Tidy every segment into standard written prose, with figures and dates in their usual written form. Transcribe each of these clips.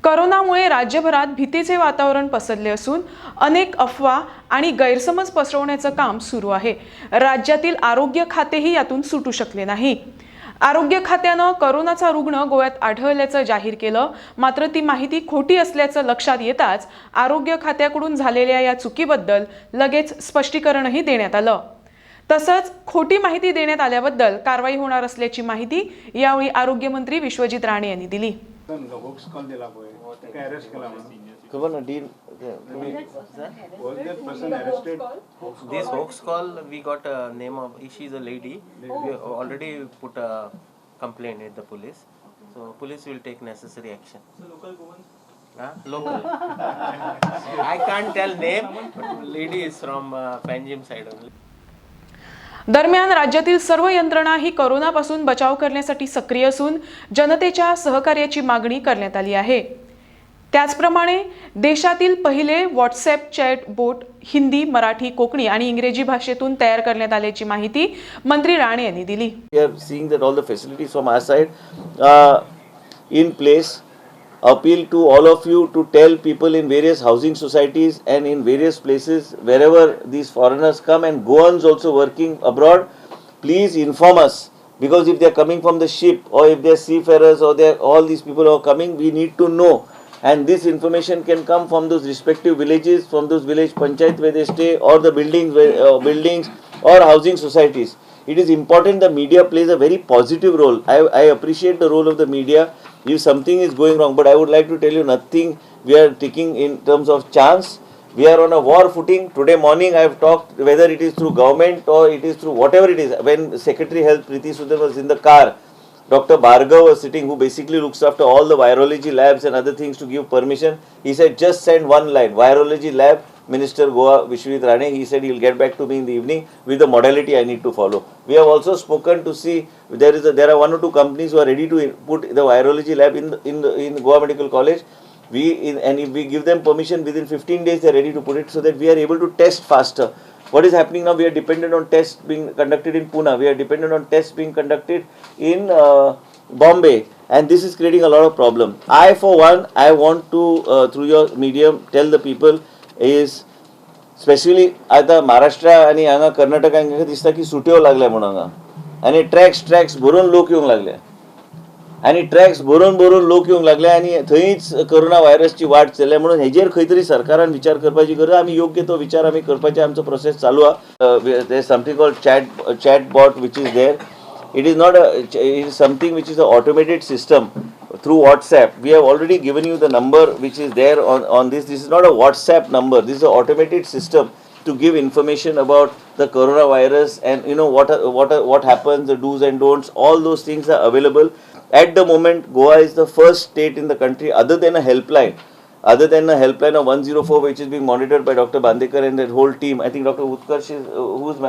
करोनामुळे राज्यभरात भीतीचे वातावरण पसरले असून अनेक अफवा आणि गैरसमज पसरवण्याचं काम सुरू आहे। राज्यातील आरोग्य खातेही यातून सुटू शकले नाही। आरोग्य खात्यानं करोनाचा रुग्ण गोव्यात आढळल्याचं जाहीर केलं, मात्र ती माहिती खोटी असल्याचं लक्षात येताच आरोग्य खात्याकडून झालेल्या या चुकीबद्दल लगेच स्पष्टीकरणही देण्यात आलं। तसंच खोटी माहिती देण्यात आल्याबद्दल कारवाई होणार असल्याची माहिती यावेळी आरोग्य मंत्री विश्वजित राणे यांनी दिली। Was that person arrested? This hoax call, we got a name of, she is a lady. We already put a complaint with the police. So police will take necessary action. So local woman? Local. I can't tell name, but lady is from Panjim side only. दरम्यान राज्यातील सर्व यंत्रणा ही कोरोनापासून बचाव करण्यासाठी सक्रिय असून जनतेच्या सहकार्याची मागणी करण्यात आली आहे। त्याचप्रमाणे देशातील पहिले WhatsApp chat boat Hindi, Marathi, Konkani आणि इंग्रजी भाषेतून तयार करण्यात आल्याची माहिती मंत्री राणे यांनी दिली। We are seeing that all the facilities from our side in place. Appeal to all of you to tell people in various housing societies and in various places wherever these foreigners come, and Goans also working abroad, please inform us, because if they are coming from the ship or if they are seafarers or they are all these people who are coming, we need to know. And this information can come from those respective villages, from those village panchayat where they stay, or the buildings or housing societies. It is important the media plays a very positive role. I appreciate the role of the media if something is going wrong, but I would like to tell you nothing we are taking in terms of chance. We are on a war footing. Today morning I have talked, whether it is through government or it is through whatever it is. When Secretary Health Preeti Sudan was in the car, Dr. Bhargav was sitting, who basically looks after all the virology labs and other things, to give permission. He said, just send one line, virology lab, Minister Goa Vishwajit Rane. He said he will get back to me in the evening with the modality I need to follow. We have also spoken to see there are one or two companies who are ready to put the virology lab in Goa Medical College. And if we give them permission, within 15 days they are ready to put it, so that we are able to test faster. What is happening now? We are dependent on tests being conducted in Pune. We are dependent on tests being conducted in Bombay, and this is creating a lot of problem. I, for one, I want to through your medium tell the people is, especially आता महाराष्ट्र आणि हांगा कर्नाटक हांगा दिसता की सुट्यो लागल्या म्हणून हांगा, आणि ट्रॅक्स भरून लोक येवंक लागले, आणि ट्रॅक्स भरून लोक येवंक लागले, आणि थंयच कोरोना व्हायरसची वाट चल्ल्या म्हणून हेजेर खंय तरी सरकारान विचार करपाची गरज. आमी योग्य तो विचार आमी करपाचे आमचो प्रोसेस चालू आहा. There is something called chat bot which is there. It is not it is something which is an automated system through WhatsApp. We have already given you the number which is there on this. This is not a WhatsApp number. This is an automated system to give information about the coronavirus, and you know what happens, the do's and don'ts. All those things are available. At the moment, Goa is the first state in the country, other than a helpline of 104, which is being monitored by Dr. Bandekar and that whole team. I think Dr. Utkarsh is, who's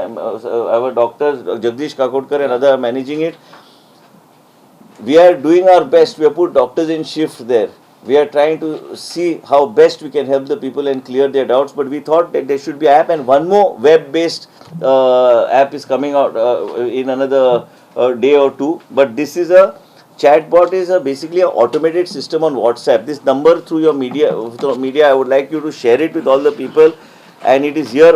our doctors, Jagdish Kakodkar and other are managing it. We are doing our best. We have put doctors in shift there. We are trying to see how best we can help the people and clear their doubts. But we thought that there should be an app, and one more web-based app is coming out in another day or two. But this is a chatbot, is basically an automated system on WhatsApp. This number through your media, I would like you to share it with all the people, and it is here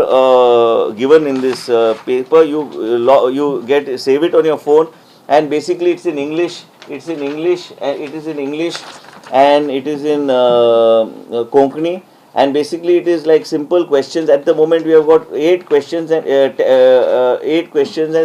given in this paper. You save it on your phone, and basically it's in English. It is in English, and it is in Konkani, and basically it is like simple questions. At the moment we have got 8 questions and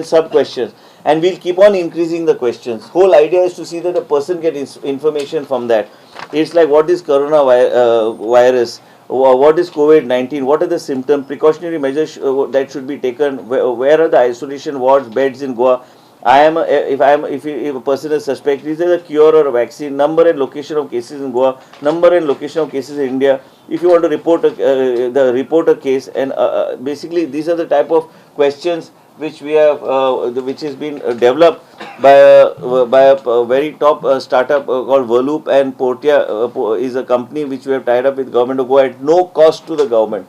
sub questions. And we'll keep on increasing the questions. Whole idea is to see that the person gets information from that. It's like, what is coronavirus? What is COVID-19? What are the symptoms? Precautionary measures that should be taken? Where are the isolation wards, beds in Goa? If a person is suspect, is there a cure or a vaccine? Number and location of cases in Goa. Number and location of cases in India. If you want to report a case, and basically these are the type of questions which we have, which has been developed by a very top startup called Verloop, and Portia is a company which we have tied up with Government of Goa at no cost to the government.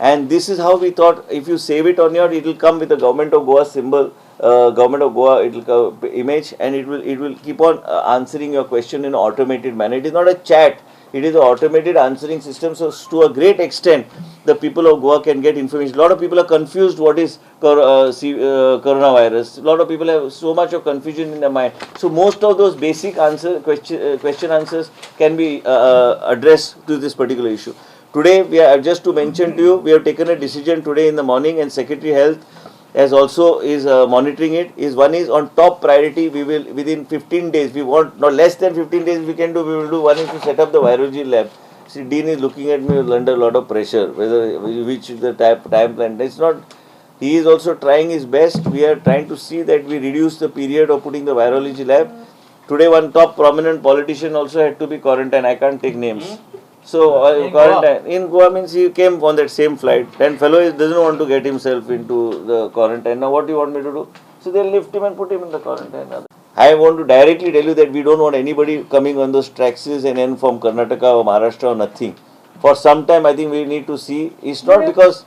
And this is how we thought, if you save it on it will come with the Government of Goa symbol, Government of Goa image, and it will keep on answering your question in an automated manner. It is not a chat. It is an automated answering system. So to a great extent, the people of Goa can get information. A lot of people are confused what is coronavirus. A lot of people have so much of confusion in their mind. So most of those basic question answers can be addressed to this particular issue. Today, just to mention to you, we have taken a decision today in the morning, and Secretary Health as also is monitoring it. One is on top priority. We will within 15 days. We want not less than 15 days. We can do. We will do. One is to set up the virology lab. See, Dean is looking at me under a lot of pressure. Which is the time plan. It's not. He is also trying his best. We are trying to see that we reduce the period of putting the virology lab. Today, one top prominent politician also had to be quarantined. I can't take names. So quarantine in Goa means he came on that same flight. And fellow doesn't want to get himself into the quarantine. Now what do you want me to do? So they'll lift him and put him in the quarantine. I want to directly tell you that we don't want anybody coming on those taxis and then from Karnataka or Maharashtra or nothing. For some time, I think we need to see. It's not because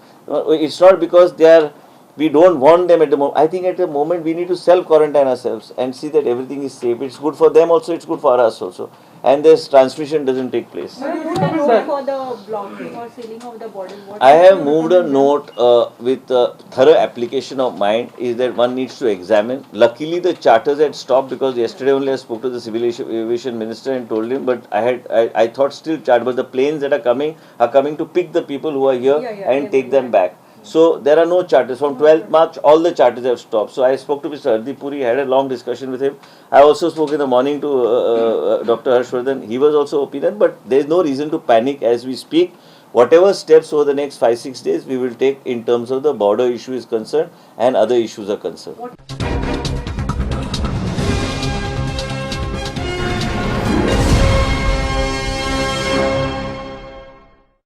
they are. We don't want them at the moment. I think at the moment we need to self-quarantine ourselves and see that everything is safe. It's good for them also, it's good for us also. And this transmission doesn't take place. For the blocking or sealing of the border, I have moved a note with thorough application of mine is that one needs to examine. Luckily the charters had stopped because yesterday only I spoke to the civil aviation minister and told him, but I thought still charter, but the planes that are coming to pick the people who are here and take them back. So there are no charters. From 12th March, all the charters have stopped. So I spoke to Mr. Hardeep Puri, had a long discussion with him. I also spoke in the morning to Dr. Harshvardhan. He was also opinion, but there is no reason to panic as we speak. Whatever steps over the next 5-6 days we will take in terms of the border issue is concerned and other issues are concerned.